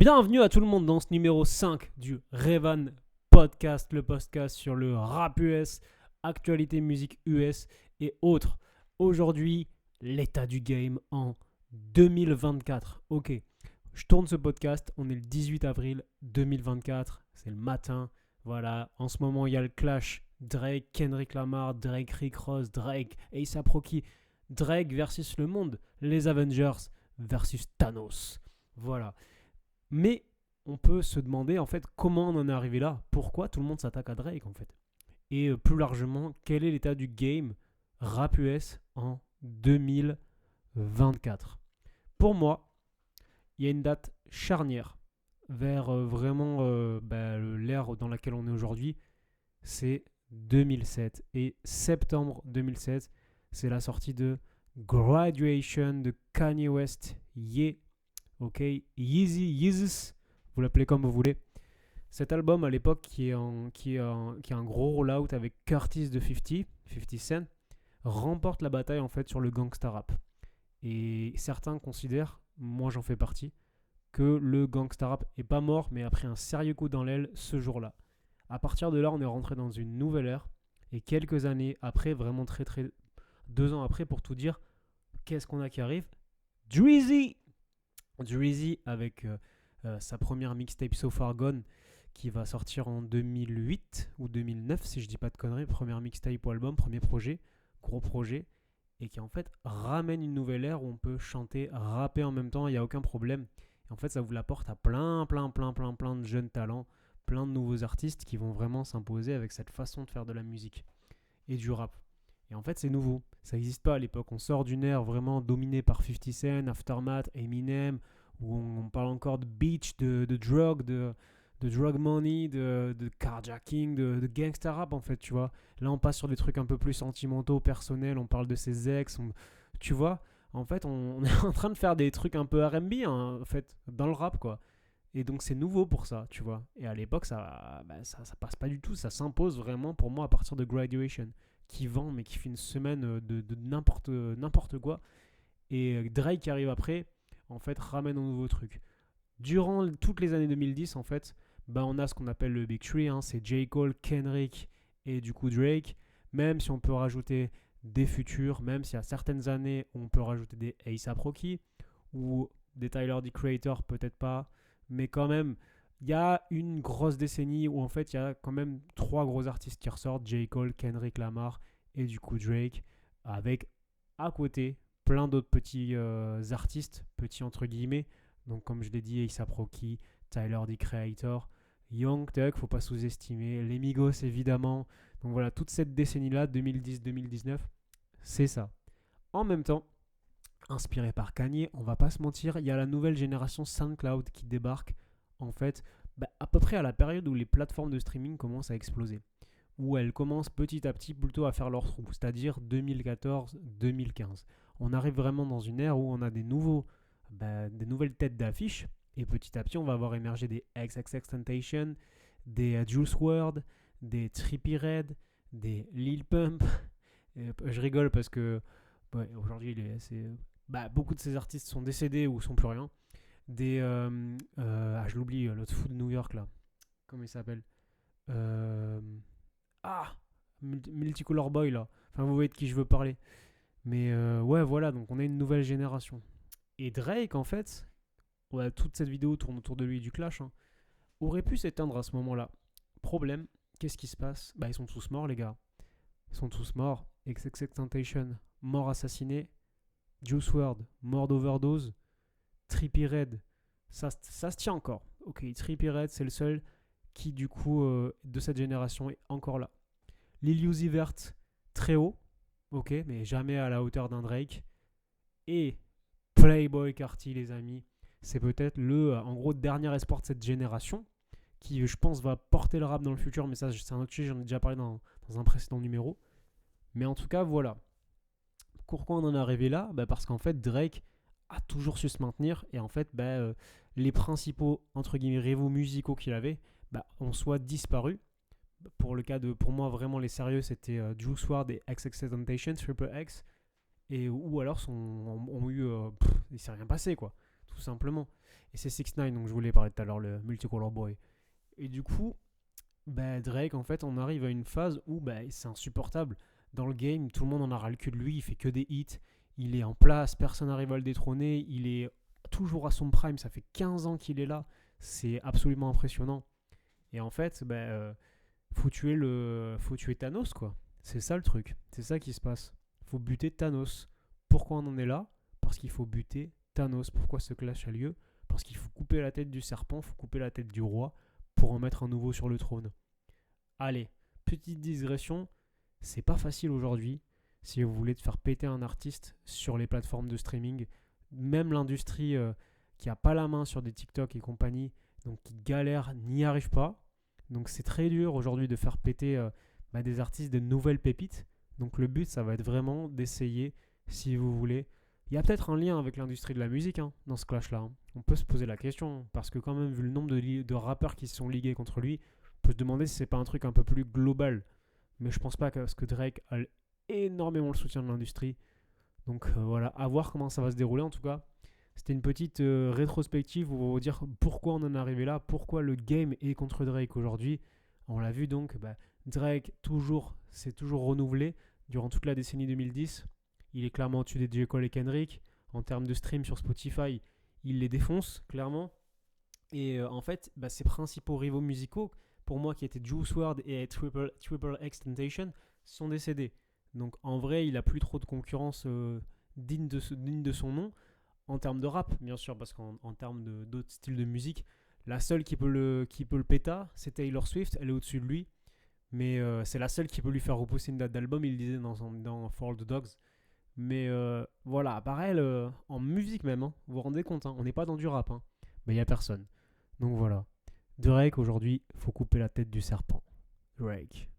Bienvenue à tout le monde dans ce numéro 5 du Revan Podcast, le podcast sur le rap US, actualité musique US et autres. Aujourd'hui, l'état du game en 2024. Ok, je tourne ce podcast, on est le 18 avril 2024, c'est le matin. Voilà, en ce moment il y a le clash Drake, Kendrick Lamar, Drake, Rick Ross, Drake, A$AP Rocky, Drake versus le monde, les Avengers versus Thanos. Voilà. Mais on peut se demander en fait comment on en est arrivé là, pourquoi tout le monde s'attaque à Drake en fait. Et plus largement, quel est l'état du game rap US en 2024. Pour moi, il y a une date charnière vers l'ère dans laquelle on est aujourd'hui, c'est 2007. Et septembre 2007, c'est la sortie de Graduation de Kanye West. Yeah. Ok, Yeezus, vous l'appelez comme vous voulez. Cet album à l'époque qui a un gros rollout avec Curtis de 50 Cent, remporte la bataille en fait sur le gangsta rap. Et certains considèrent, moi j'en fais partie, que le gangsta rap est pas mort mais a pris un sérieux coup dans l'aile ce jour-là. À partir de là, on est rentré dans une nouvelle ère et quelques années après, vraiment 2 ans après pour tout dire, qu'est-ce qu'on a qui arrive? Dreezy avec sa première mixtape So Far Gone qui va sortir en 2008 ou 2009 si je dis pas de conneries, première mixtape ou album, premier projet, gros projet, et qui en fait ramène une nouvelle ère où on peut chanter, rapper en même temps, il n'y a aucun problème. Et en fait ça vous l'apporte à plein de jeunes talents, plein de nouveaux artistes qui vont vraiment s'imposer avec cette façon de faire de la musique et du rap. Et en fait c'est nouveau, ça n'existe pas à l'époque, on sort d'une ère vraiment dominée par 50 Cent, Aftermath, Eminem, où on parle encore de beach, de drug, de drug money, de carjacking, de gangsta rap en fait, tu vois. Là on passe sur des trucs un peu plus sentimentaux, personnels, on parle de ses ex, tu vois. En fait on est en train de faire des trucs un peu R&B hein, en fait, dans le rap quoi. Et donc c'est nouveau pour ça, tu vois. Et à l'époque ça passe pas du tout, ça s'impose vraiment pour moi à partir de Graduation, qui vend mais qui fait une semaine de n'importe quoi. Et Drake qui arrive après, en fait, ramène un nouveau truc. Durant toutes les années 2010, en fait, on a ce qu'on appelle le Big Three, hein, c'est J. Cole, Kendrick et du coup Drake. Même si on peut rajouter des futurs, même s'il y a certaines années où on peut rajouter des A$AP Rocky ou des Tyler, the Creator, peut-être pas, mais quand même, il y a une grosse décennie où en fait il y a quand même 3 gros artistes qui ressortent, J. Cole, Kendrick Lamar et du coup Drake, avec à côté plein d'autres petits artistes, petits entre guillemets, donc comme je l'ai dit, A$AP Rocky, Tyler the Creator, Young Thug, faut pas sous-estimer, les Migos évidemment, donc voilà, toute cette décennie là, 2010-2019, c'est ça. En même temps, inspiré par Kanye, on va pas se mentir, il y a la nouvelle génération SoundCloud qui débarque en fait à peu près à la période où les plateformes de streaming commencent à exploser, où elles commencent petit à petit plutôt à faire leur trou, c'est-à-dire 2014-2015. On arrive vraiment dans une ère où on a des nouvelles têtes d'affiche, et petit à petit on va voir émerger des XXXTentacion, des Juice WRLD, des Trippie Redd, des Lil Pump. Et je rigole parce que aujourd'hui beaucoup de ces artistes sont décédés ou sont plus rien. Je l'oublie, l'autre fou de New York là. Comment il s'appelle Multicolor Boy là. Enfin, vous voyez de qui je veux parler. Mais ouais, voilà, donc on a une nouvelle génération. Et Drake, en fait, toute cette vidéo tourne autour de lui et du clash, hein, aurait pu s'éteindre à ce moment-là. Problème, qu'est-ce qui se passe? Ils sont tous morts, les gars. Ils sont tous morts. XXXTentacion, mort assassiné. Juice WRLD, mort d'overdose. Trippie Redd, ça se tient encore. Ok, Trippie Redd, c'est le seul qui, du coup, de cette génération est encore là. Lil Uzi Vert, très haut. Ok, mais jamais à la hauteur d'un Drake. Et Playboi Carti, les amis, c'est peut-être le, en gros, dernier espoir de cette génération qui, je pense, va porter le rap dans le futur. Mais ça, c'est un autre sujet, j'en ai déjà parlé dans un précédent numéro. Mais en tout cas, voilà. Pourquoi on en est arrivé là? Parce qu'en fait, Drake a toujours su se maintenir. Et en fait, les principaux, entre guillemets, rivaux musicaux qu'il avait ont soit disparu. Pour moi, vraiment, les sérieux, c'était Juice WRLD et XXXTentacion, Triple X. Ou alors, il s'est rien passé, quoi. tout simplement. Et c'est 6ix9ine, donc je voulais parler tout à l'heure, le Multicolor Boy. Et du coup, bah, Drake, en fait, on arrive à une phase où bah, c'est insupportable. Dans le game, tout le monde en a ras le cul de lui, il fait que des hits, il est en place, personne n'arrive à le détrôner, il est toujours à son prime, ça fait 15 ans qu'il est là, c'est absolument impressionnant. Et en fait, bah, faut tuer Thanos, quoi. C'est ça le truc, c'est ça qui se passe. Faut buter Thanos. Pourquoi on en est là? Parce qu'il faut buter Thanos. Pourquoi ce clash a lieu? Parce qu'il faut couper la tête du serpent, faut couper la tête du roi pour en mettre un nouveau sur le trône. Allez, petite digression, c'est pas facile aujourd'hui si vous voulez te faire péter un artiste sur les plateformes de streaming. Même l'industrie qui a pas la main sur des TikTok et compagnie, donc qui galère, n'y arrive pas. Donc c'est très dur aujourd'hui de faire péter des artistes de nouvelles pépites. Donc le but, ça va être vraiment d'essayer, si vous voulez. Il y a peut-être un lien avec l'industrie de la musique dans ce clash-là. On peut se poser la question, parce que quand même, vu le nombre de rappeurs qui se sont ligués contre lui, on peut se demander si c'est pas un truc un peu plus global. Mais je pense pas parce que Drake a énormément le soutien de l'industrie. Donc voilà, à voir comment ça va se dérouler en tout cas. C'était une petite rétrospective où on va vous dire pourquoi on en est arrivé là, pourquoi le game est contre Drake aujourd'hui. On l'a vu donc, Drake s'est toujours renouvelé durant toute la décennie 2010. Il est clairement au-dessus des J. Cole et Kendrick. En termes de stream sur Spotify, il les défonce clairement. Et en fait, ses principaux rivaux musicaux, pour moi qui étaient Juice WRLD et Triple X Temptation, sont décédés. Donc en vrai, il a plus trop de concurrence digne de son nom. En termes de rap, bien sûr, parce qu'en termes d'autres styles de musique, la seule qui peut le péta, c'est Taylor Swift, elle est au-dessus de lui. Mais c'est la seule qui peut lui faire repousser une date d'album, il le disait dans For All the Dogs. Mais voilà, pareil, en musique même, vous vous rendez compte, on n'est pas dans du rap, mais il n'y a personne. Donc voilà. Drake, aujourd'hui, faut couper la tête du serpent. Drake.